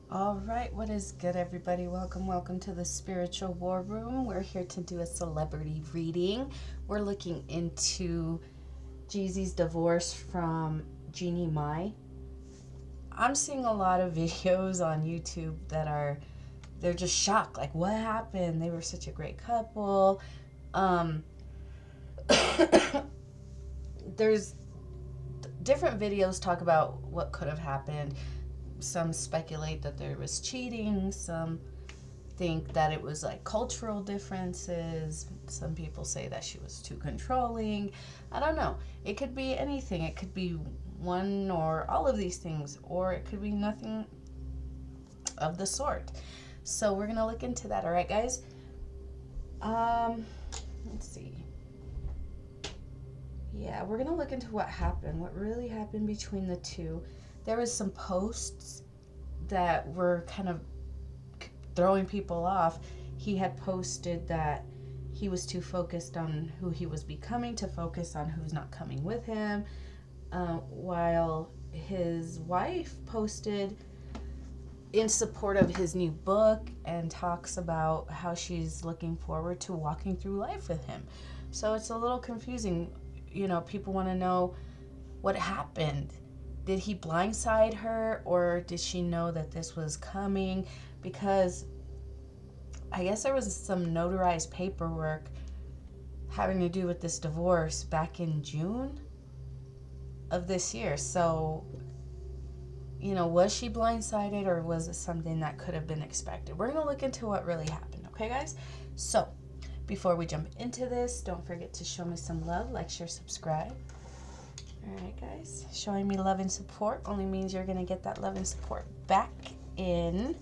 All right, what is good, everybody? Welcome to the Spiritual War Room. We're here to do a celebrity reading. We're looking into Jezzy's divorce from Jeannie Mai. I'm seeing a lot of videos on YouTube that they're just shocked. Like, what happened? They were such a great couple. There's different videos talk about what could have happened. Some speculate that there was cheating. Some think that it was like cultural differences. Some people say that she was too controlling. I don't know. It could be anything. It could be one or all of these things, or it could be nothing of the sort. So we're gonna look into that. All right, guys. Let's see. Yeah, we're gonna look into what happened, what really happened between the two. There was some posts that were kind of throwing people off. He had posted that he was too focused on who he was becoming to focus on who's not coming with him, while his wife posted in support of his new book and talks about how she's looking forward to walking through life with him. So it's a little confusing. You know, people want to know what happened. Did he blindside her, or did she know that this was coming? Because I guess there was some notarized paperwork having to do with this divorce back in June of this year. So, you know, was she blindsided, or was it something that could have been expected? We're going to look into what really happened, okay, guys? So, before we jump into this, don't forget to show me some love, like, share, subscribe. All right, guys. Showing me love and support only means you're going to get that love and support back in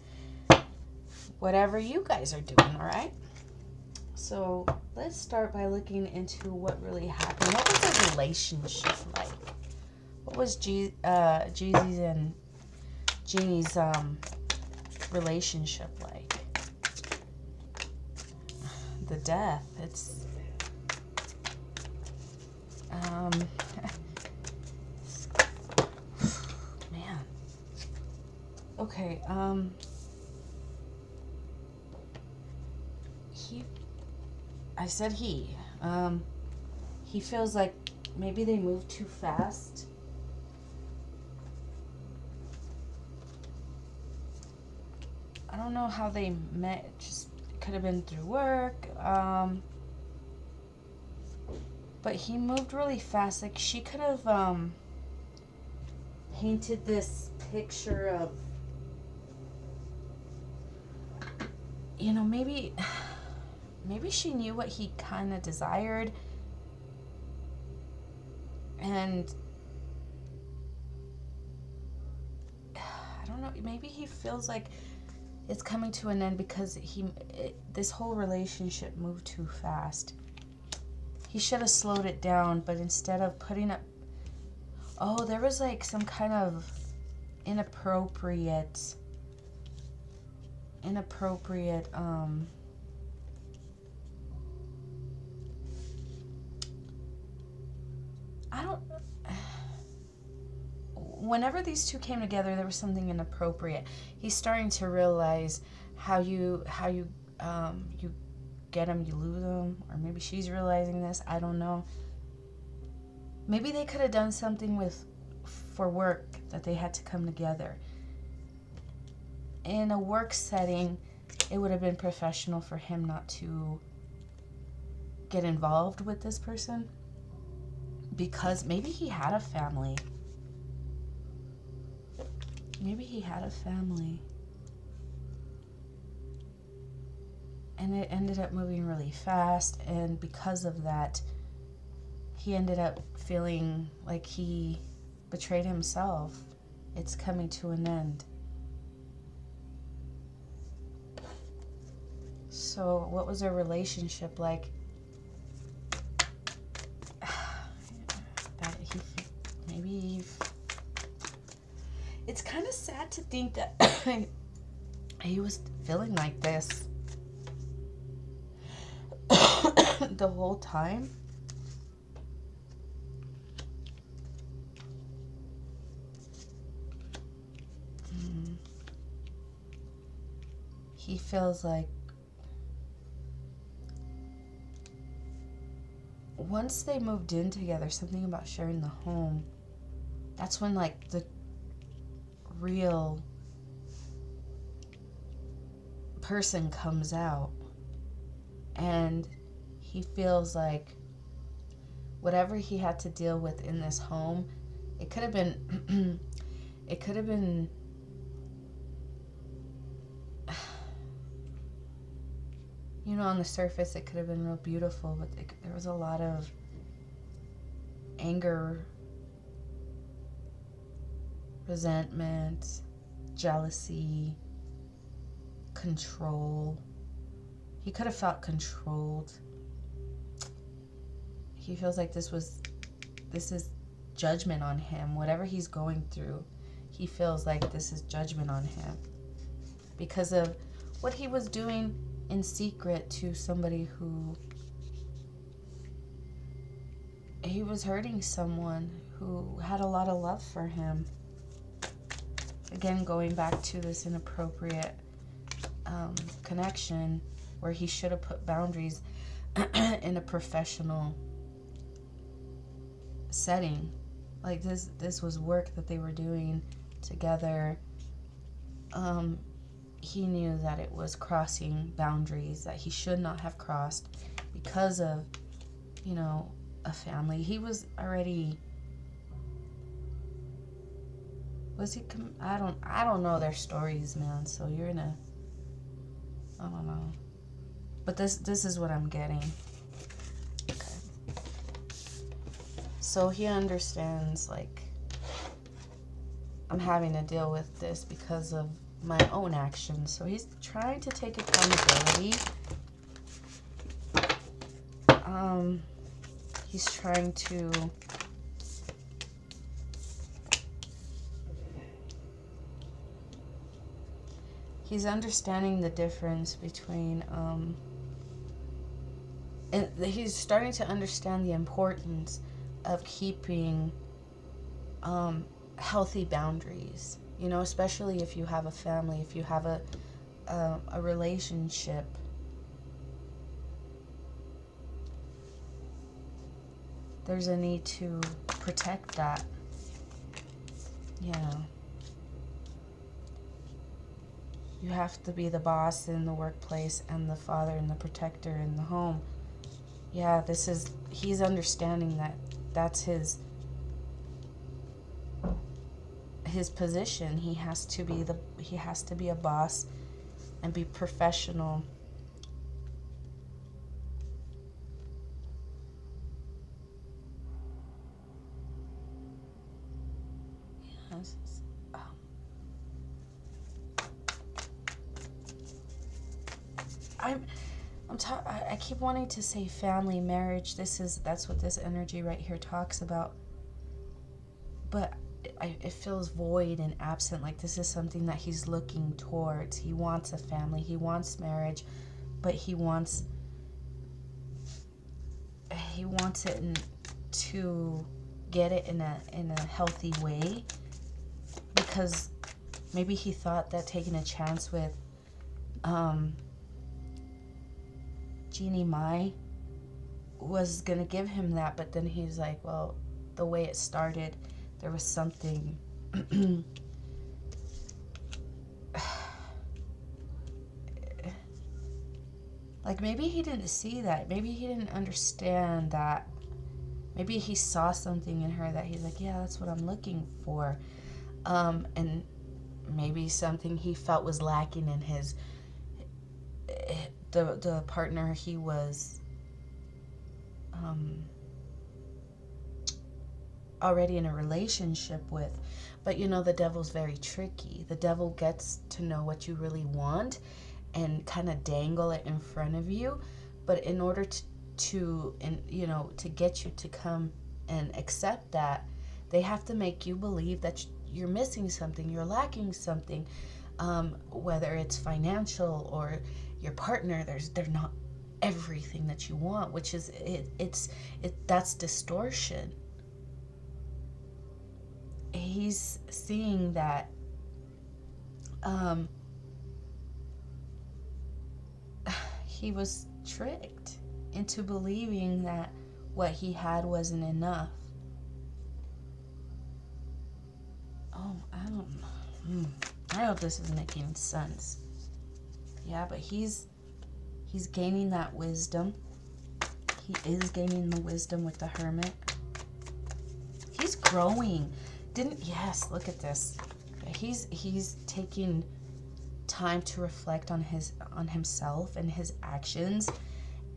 whatever you guys are doing, all right? So let's start by looking into what really happened. What was their relationship like? What was Jeezy's and Jeannie's relationship like? The death. It's man. Okay. I said he. He feels like maybe they moved too fast. I don't know how they met. Just it could have been through work. But he moved really fast. Like, she could have painted this picture of, you know, maybe she knew what he kind of desired, and I don't know, maybe he feels like it's coming to an end because this whole relationship moved too fast. He should have slowed it down, but instead of putting up, there was like some kind of inappropriate I don't. Whenever these two came together, there was something inappropriate. He's starting to realize how you get them, you lose them, or maybe she's realizing this. I don't know. Maybe they could have done something for work that they had to come together. In a work setting, it would have been professional for him not to get involved with this person, because maybe he had a family. And it ended up moving really fast, and because of that, he ended up feeling like he betrayed himself. It's coming to an end. So what was their relationship like? It's kind of sad to think that he was feeling like this the whole time. he feels like once they moved in together, something about sharing the home, that's when like the real person comes out. And he feels like whatever he had to deal with in this home, it could have been it could have been you know, on the surface it could have been real beautiful, but there was a lot of anger, resentment, jealousy, control. He could have felt controlled. He feels like this is judgment on him. Whatever he's going through, he feels like this is judgment on him because of what he was doing in secret to somebody who he was hurting, someone who had a lot of love for him. Again, going back to this inappropriate connection where he should have put boundaries in a professional setting. Like this was work that they were doing together. He knew that it was crossing boundaries that he should not have crossed because of, you know, a family. He was already, I don't know their stories, man. So you're in a, I don't know. But this is what I'm getting. Okay. So he understands, like, I'm having to deal with this because of my own actions. So he's trying to take accountability. He's trying to he's understanding the difference between and he's starting to understand the importance of keeping healthy boundaries, you know, especially if you have a family, if you have a relationship. There's a need to protect that. Yeah. You have to be the boss in the workplace and the father and the protector in the home. Yeah, he's understanding that that's his position. He has to be a boss and be professional. Yes. I keep wanting to say family, marriage. That's what this energy right here talks about. But it feels void and absent. Like this is something that he's looking towards. He wants a family. He wants marriage, but he wants it to get it in a healthy way, because maybe he thought that taking a chance with Jeannie Mai was gonna give him that, but then he's like, well, the way it started, there was something like maybe he didn't see that, maybe he didn't understand that, maybe he saw something in her that he's like, yeah, that's what I'm looking for, and maybe something he felt was lacking in his the partner he was already in a relationship with. But you know, the devil's very tricky. The devil gets to know what you really want and kind of dangle it in front of you, but in order to get you to come and accept that, they have to make you believe that you're missing something, you're lacking something, whether it's financial or your partner. They're not everything that you want, which is that's distortion. He's seeing that he was tricked into believing that what he had wasn't enough. Oh, I don't know. I hope this is making sense. Yeah, but he's gaining that wisdom. He is gaining the wisdom with the Hermit. He's growing. Yes, look at this. He's taking time to reflect on himself and his actions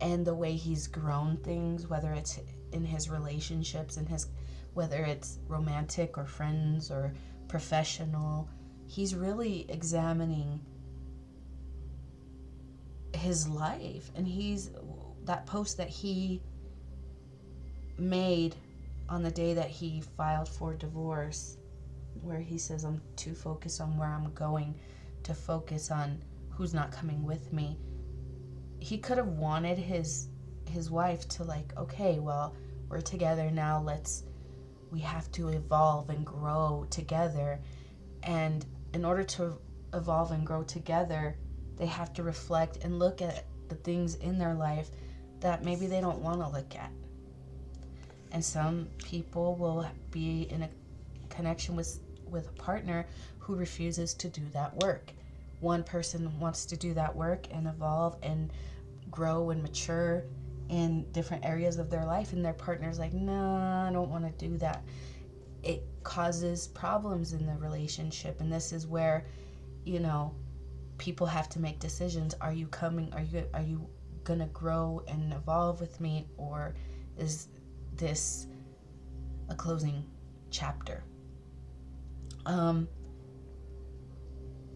and the way he's grown things, whether it's in his relationships and whether it's romantic or friends or professional. He's really examining his life, and that post that he made on the day that he filed for divorce, where he says, I'm too focused on where I'm going to focus on who's not coming with me. He could have wanted his wife to, like, okay, well, we're together now, we have to evolve and grow together. And in order to evolve and grow together, they have to reflect and look at the things in their life that maybe they don't want to look at. And some people will be in a connection with a partner who refuses to do that work. One person wants to do that work and evolve and grow and mature in different areas of their life, and their partner's like, no, I don't want to do that. It causes problems in the relationship, and this is where, people have to make decisions. Are you gonna grow and evolve with me, or is this a closing chapter?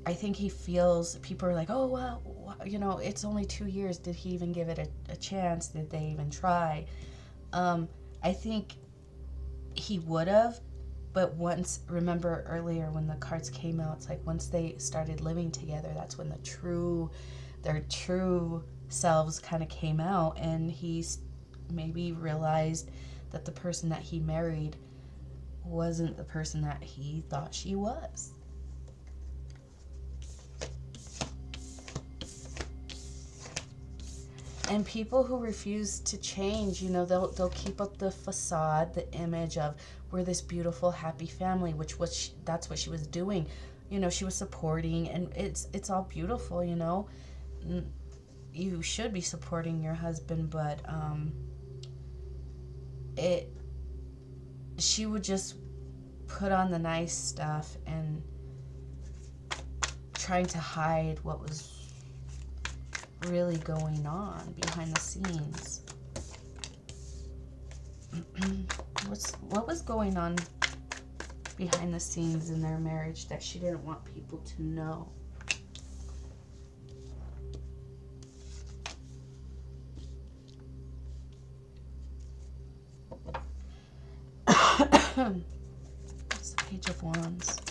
I think he feels, people are like, oh, well, it's only 2 years. Did he even give it a chance? Did they even try? I think he would have, but remember earlier when the cards came out, it's like once they started living together, that's when their true selves kind of came out, and he's maybe realized that the person that he married wasn't the person that he thought she was. And people who refuse to change, they'll keep up the facade, the image of we're this beautiful, happy family, that's what she was doing. She was supporting, and it's all beautiful, You should be supporting your husband, but she would just put on the nice stuff and trying to hide what was really going on behind the scenes. What was going on behind the scenes in their marriage that she didn't want people to know? It's the Page of Wands.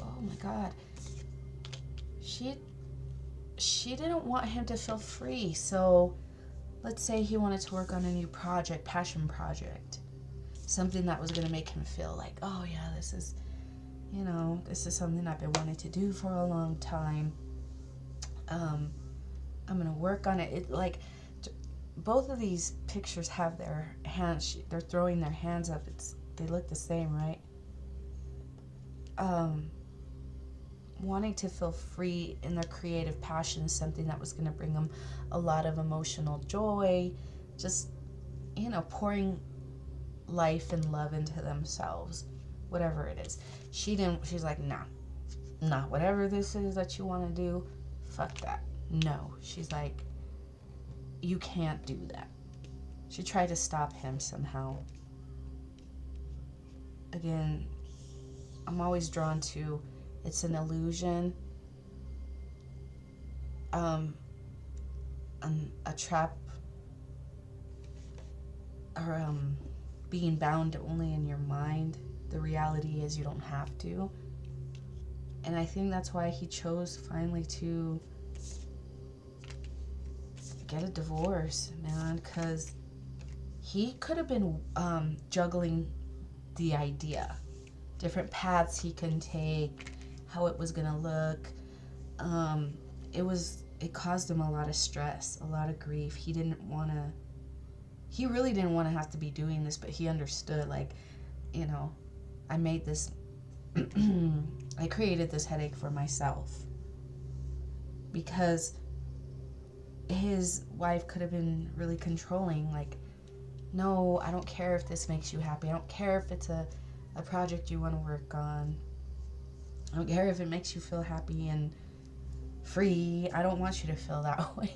Oh my God. She didn't want him to feel free. So let's say he wanted to work on a new project, passion project. Something that was going to make him feel like, oh yeah, this is something I've been wanting to do for a long time. I'm going to work on it. Both of these pictures have their hands, they're throwing their hands up. They look the same, right? Wanting to feel free in their creative passion is something that was going to bring them a lot of emotional joy, just, pouring life and love into themselves, whatever it is. She's like, nah, whatever this is that you want to do, fuck that. No, she's like, you can't do that. She tried to stop him somehow. Again, I'm always drawn to, it's an illusion, a trap, or being bound only in your mind. The reality is you don't have to. And I think that's why he chose finally to get a divorce, man, because he could have been different paths he can take, how it was gonna look. It caused him a lot of stress, a lot of grief. He really didn't want to have to be doing this, but he understood, like, you know, I made this, I created this headache for myself, because his wife could have been really controlling, like, no, I don't care if this makes you happy. I don't care if it's a project you want to work on. I don't care if it makes you feel happy and free. I don't want you to feel that way.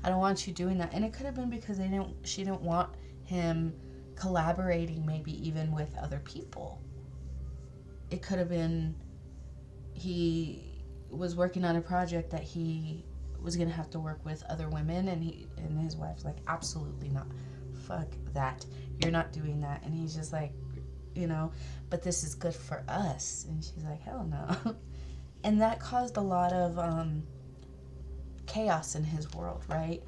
I don't want you doing that. And it could have been because she didn't want him collaborating, maybe even with other people. It could have been he was working on a project that he was going to have to work with other women, and his wife's like, absolutely not. Fuck that. You're not doing that. And he's just like, you know, but this is good for us. And she's like, hell no. And that caused a lot of chaos in his world, right?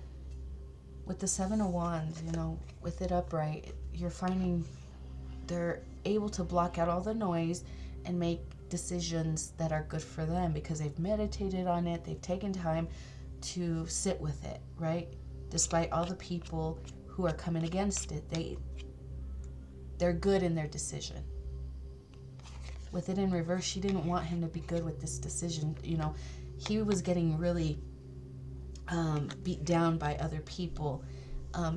With the Seven of Wands, you know, with it upright, you're finding they're able to block out all the noise and make decisions that are good for them because they've meditated on it, they've taken time to sit with it, right? Despite all the people who are coming against it, they're good in their decision. With it in reverse, she didn't want him to be good with this decision. You know, he was getting really beat down by other people.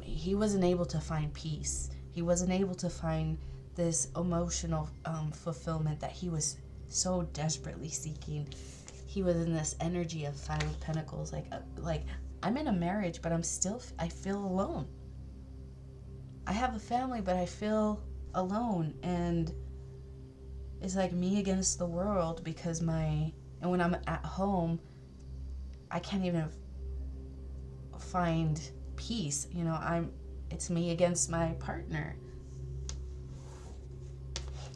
He wasn't able to find peace. He wasn't able to find this emotional fulfillment that he was so desperately seeking. He was in this energy of Five of Pentacles, like I'm in a marriage, but I feel alone. I have a family, but I feel alone, and it's like me against the world, because and when I'm at home, I can't even find peace. You know, it's me against my partner.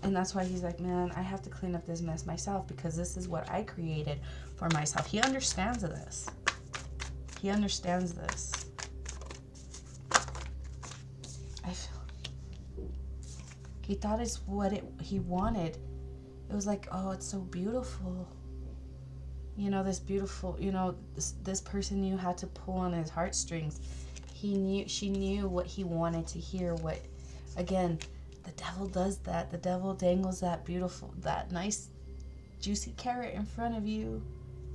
And that's why he's like, man, I have to clean up this mess myself, because this is what I created for myself. He understands this. He understands this. He thought it's what he wanted. It was like, oh, it's so beautiful. You know, this beautiful, you know, this person you had to pull on his heartstrings. She knew what he wanted to hear. Again, the devil does that. The devil dangles that nice, juicy carrot in front of you.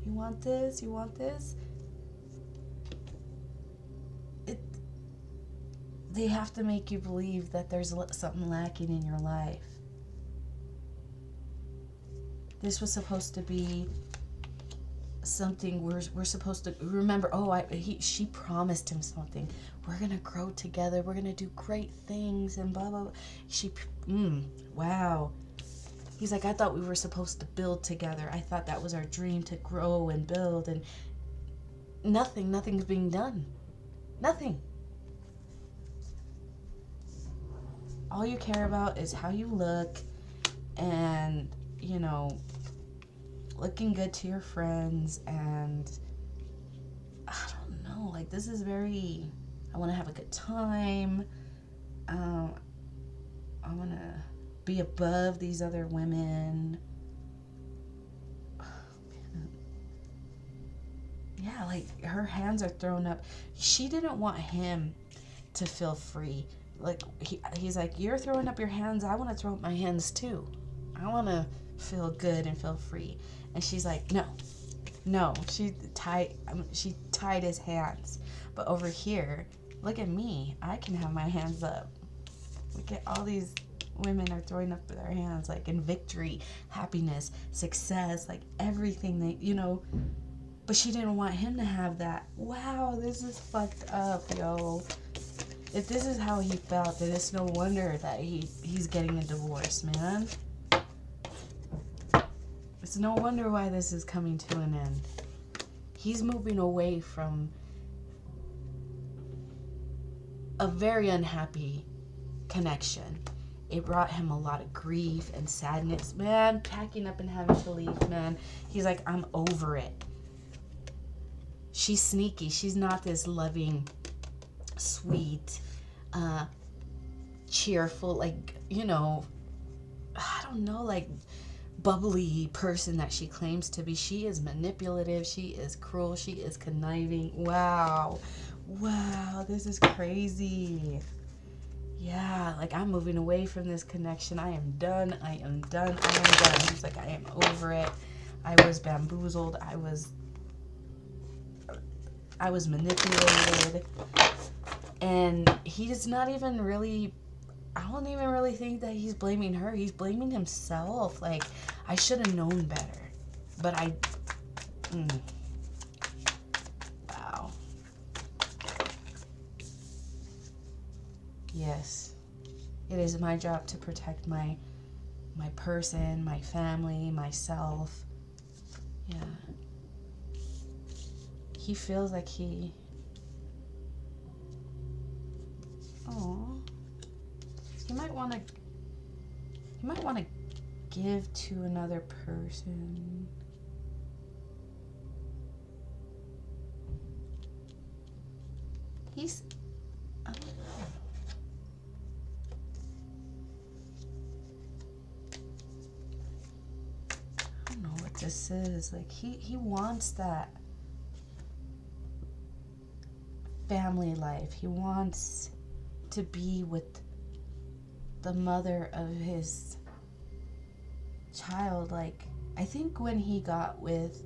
You want this? You want this? They have to make you believe that there's something lacking in your life. This was supposed to be something we're supposed to remember. She promised him something. We're gonna grow together. We're gonna do great things and blah blah blah. Wow. He's like, I thought we were supposed to build together. I thought that was our dream, to grow and build, and nothing's being done. Nothing. All you care about is how you look, and, you know, looking good to your friends, and I don't know, like, this is very, I want to have a good time. I want to be above these other women. Oh, man. Yeah, like, her hands are thrown up. She didn't want him to feel free. Like, he's like, you're throwing up your hands, I want to throw up my hands too. I want to feel good and feel free. And she's like, no. She tied his hands. But over here, look at me. I can have my hands up. Look at all these women are throwing up their hands, like, in victory, happiness, success, like, everything they, you know. But she didn't want him to have that. Wow, this is fucked up, yo. If this is how he felt, then it's no wonder that he's getting a divorce, man. It's no wonder why this is coming to an end. He's moving away from a very unhappy connection. It brought him a lot of grief and sadness, man. Packing up and having to leave, man. He's like, I'm over it. She's sneaky. She's not this loving, sweet, cheerful, like, you know, I don't know, like, bubbly person that she claims to be. She is manipulative. She is cruel. She is conniving. Wow. Wow, this is crazy. Yeah, like, I'm moving away from this connection. I am done. I am done. I am done. He's like, I am over it. I was bamboozled. I was manipulated. And he's not even really, I don't even really think that he's blaming her. He's blaming himself. Like, I should have known better. But wow. Yes. It is my job to protect my person, my family, myself. Yeah. He feels like he... Oh. He might want to give to another person. He's... I don't know. I don't know what this is. Like, he wants that family life. He wants to be with the mother of his child. Like, I think when he got with,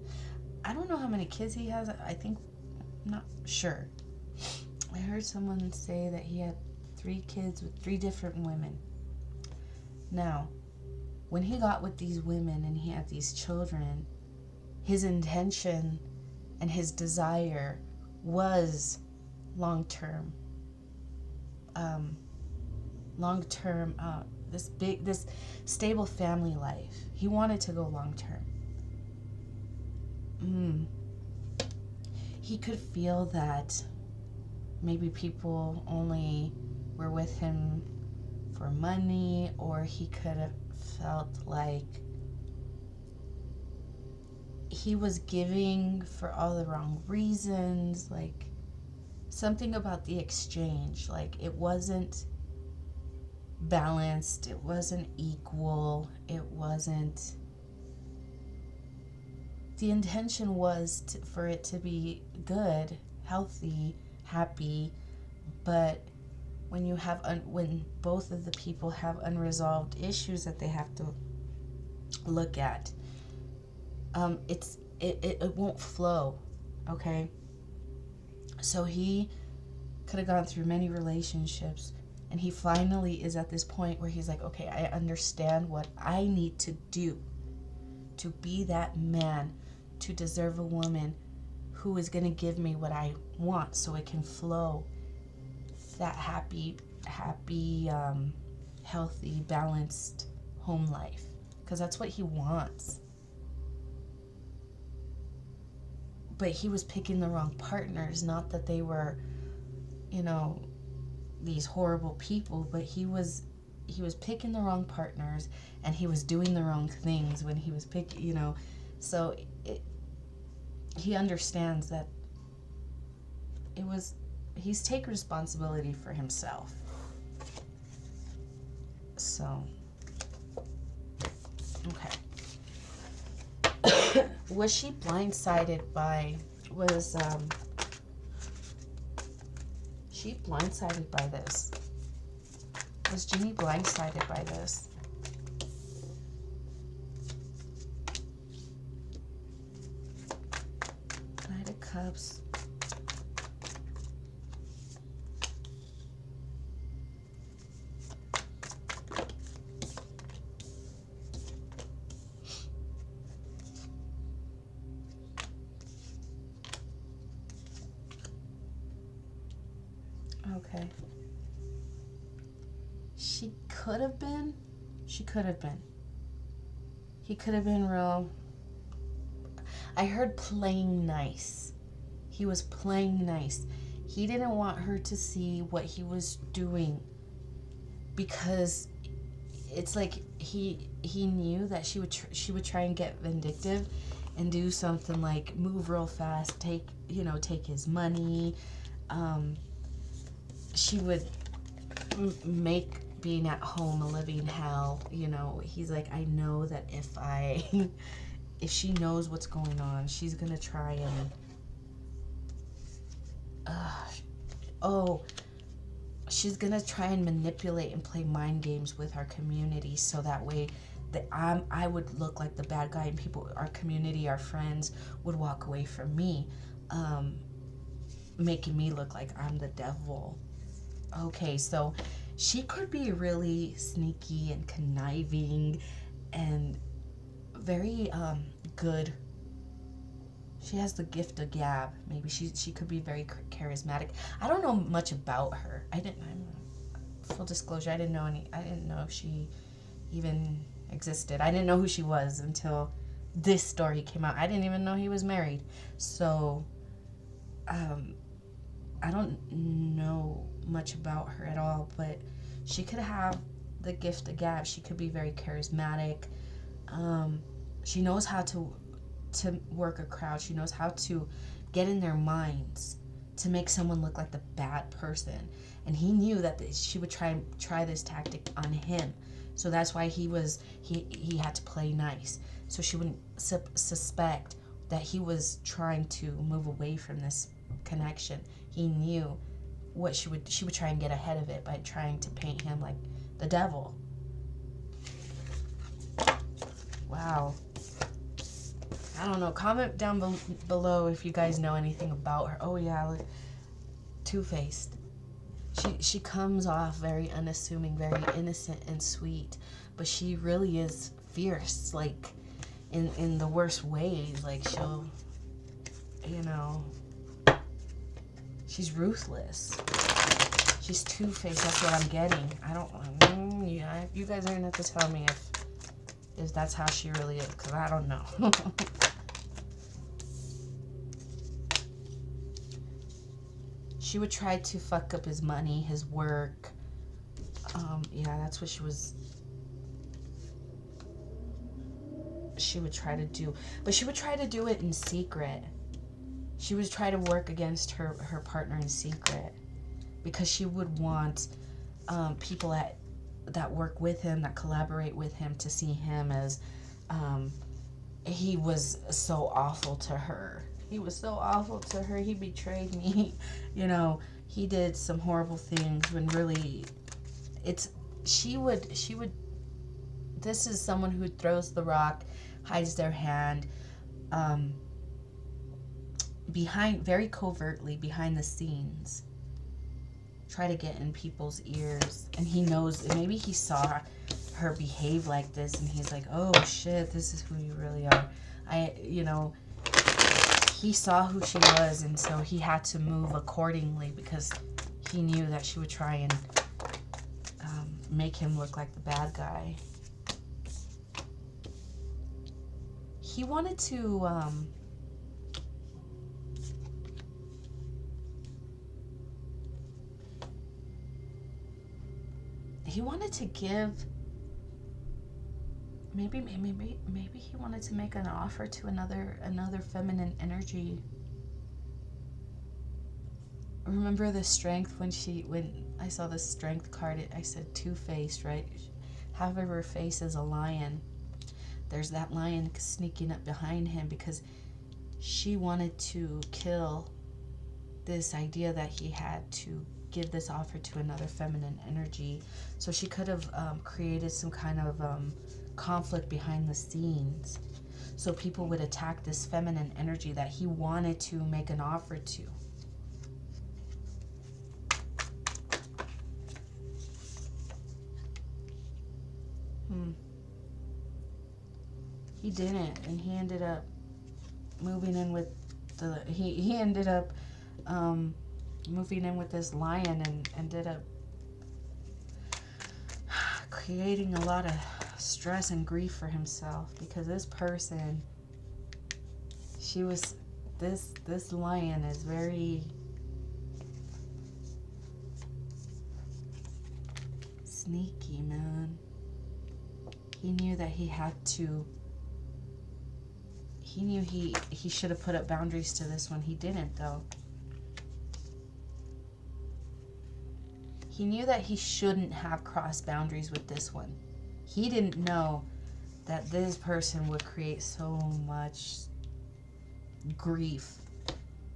I don't know how many kids he has. I think, I'm not sure. I heard someone say that he had 3 kids with 3 different women. Now, when he got with these women and he had these children, his intention and his desire was long-term, this stable family life. He wanted to go long-term. He could feel that maybe people only were with him for money, or he could have felt like he was giving for all the wrong reasons. Like, something about the exchange, like, it wasn't balanced, it wasn't equal, it wasn't... The intention was for it to be good, healthy, happy, but when you have when both of the people have unresolved issues that they have to look at, it won't flow. Okay, so he could have gone through many relationships, and he finally is at this point where he's like, okay, I understand what I need to do to be that man, to deserve a woman who is going to give me what I want, so it can flow, that happy, healthy, balanced home life, because that's what he wants. But he was picking the wrong partners. Not that they were, these horrible people, but he was picking the wrong partners, and he was doing the wrong things when he was picking, so he understands that he's taking responsibility for himself. So, okay. Was she blindsided by, she blindsided by this? Was Jeannie blindsided by this? Knight of Cups. Okay. She could have been. He could have been real. I heard playing nice. He was playing nice. He didn't want her to see what he was doing, because it's like he knew that she would try and get vindictive and do something like move real fast, take his money. She would make being at home a living hell. You know, he's like, I know that if she knows what's going on, she's gonna try and she's gonna try and manipulate and play mind games with our community, so that way that I would look like the bad guy, and people, our community, our friends would walk away from me, making me look like I'm the devil. Okay, so she could be really sneaky and conniving and very good. She has the gift of gab. Maybe she could be very charismatic. I don't know much about her. Full disclosure, I didn't know if she even existed. I didn't know who she was until this story came out. I didn't even know he was married. So I don't know much about her at all, but she could have the gift of gab. She could be very charismatic. She knows how to work a crowd. She knows how to get in their minds to make someone look like the bad person. And he knew that she would try this tactic on him. So that's why he had to play nice. So she wouldn't suspect that he was trying to move away from this connection. He knew what she would try and get ahead of it by trying to paint him like the devil. Wow. I don't know. Comment down below if you guys know anything about her. Oh yeah, look. Two-faced. She comes off very unassuming, very innocent and sweet, but she really is fierce, like in the worst ways. Like she'll, she's ruthless. She's two-faced. That's what I'm getting. Yeah, you guys are gonna have to tell me if that's how she really is, because I don't know. She would try to fuck up his money, his work. Yeah, that's what she would try to do. But she would try to do it in secret. She would try to work against her partner in secret, because she would want people that work with him, that collaborate with him, to see him as he was so awful to her. He was so awful to her. He betrayed me. He did some horrible things when really she would this is someone who throws the rock, hides their hand, very covertly behind the scenes, try to get in people's ears. And he knows, maybe he saw her behave like this and he's like, oh shit, this is who you really are. He saw who she was, and so he had to move accordingly, because he knew that she would try and make him look like the bad guy. He wanted to give, maybe he wanted to make an offer to another feminine energy. Remember the strength, when I saw the strength card, I said two-faced, right? Half of her face is a lion. There's that lion sneaking up behind him, because she wanted to kill this idea that he had to give this offer to another feminine energy. So she could have created some kind of conflict behind the scenes, so people would attack this feminine energy that he wanted to make an offer to. He didn't, and he ended up moving in with he ended up moving in with this lion, and ended up creating a lot of stress and grief for himself, because this person, this lion is very sneaky, man. He knew that he had to, he knew he should have put up boundaries to this one. He didn't, though. He knew that he shouldn't have crossed boundaries with this one. He didn't know that this person would create so much grief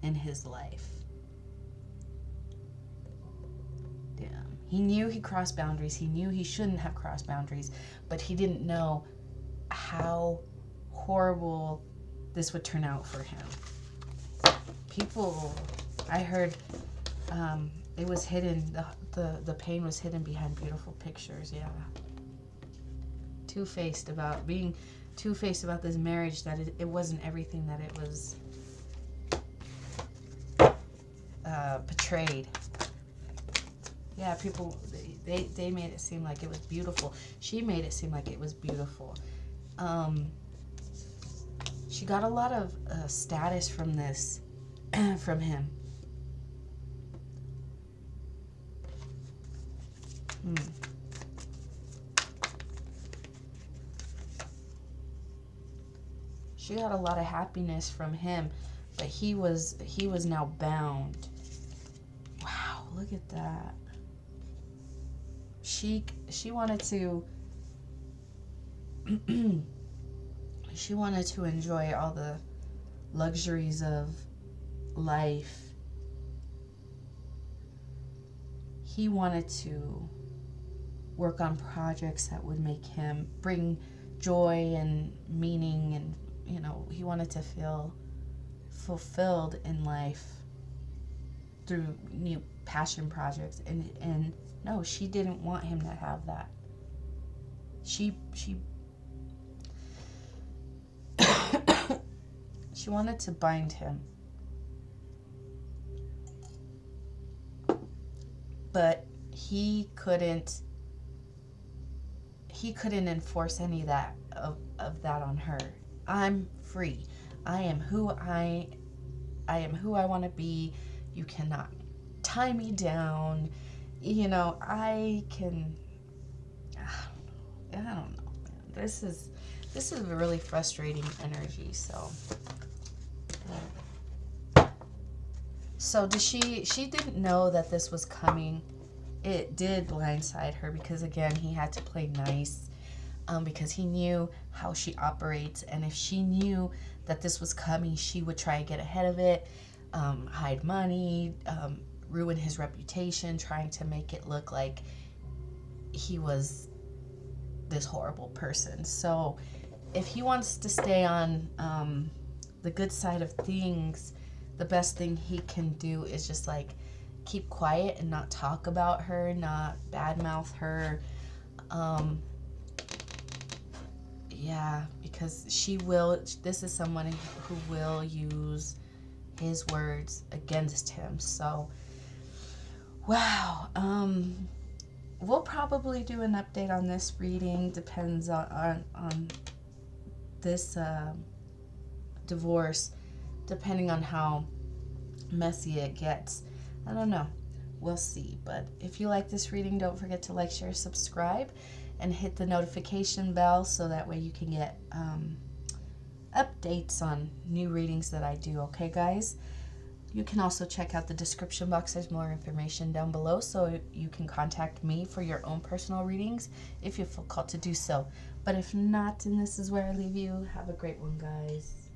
in his life. Damn. He knew he crossed boundaries. He knew he shouldn't have crossed boundaries, but he didn't know how horrible this would turn out for him. People, I heard, it was hidden, the pain was hidden behind beautiful pictures. Yeah. Two-faced about this marriage, that it wasn't everything that it was portrayed. Yeah, people, they made it seem like it was beautiful. She made it seem like it was beautiful. She got a lot of status from this, from him. She got a lot of happiness from him, but he was now bound. Wow, look at that. She wanted to she wanted to enjoy all the luxuries of life. He wanted to work on projects that would make him bring joy and meaning, and he wanted to feel fulfilled in life through new passion projects, and no, she didn't want him to have that. She she wanted to bind him, but he couldn't enforce any of that on her. I'm free. I am who I want to be. You cannot tie me down. I can. I don't know. This is a really frustrating energy. So she didn't know that this was coming. It did blindside her, because again, he had to play nice, because he knew how she operates, and if she knew that this was coming, she would try to get ahead of it, hide money, ruin his reputation, trying to make it look like he was this horrible person. So if he wants to stay on the good side of things, the best thing he can do is just keep quiet and not talk about her, not badmouth her. Yeah, because this is someone who will use his words against him. So, wow. We'll probably do an update on this reading. Depends on this divorce, depending on how messy it gets. I don't know. We'll see. But if you like this reading, don't forget to like, share, subscribe, and hit the notification bell so that way you can get updates on new readings that I do. Okay, guys? You can also check out the description box. There's more information down below, so you can contact me for your own personal readings if you feel called to do so. But if not, and this is where I leave you, have a great one, guys.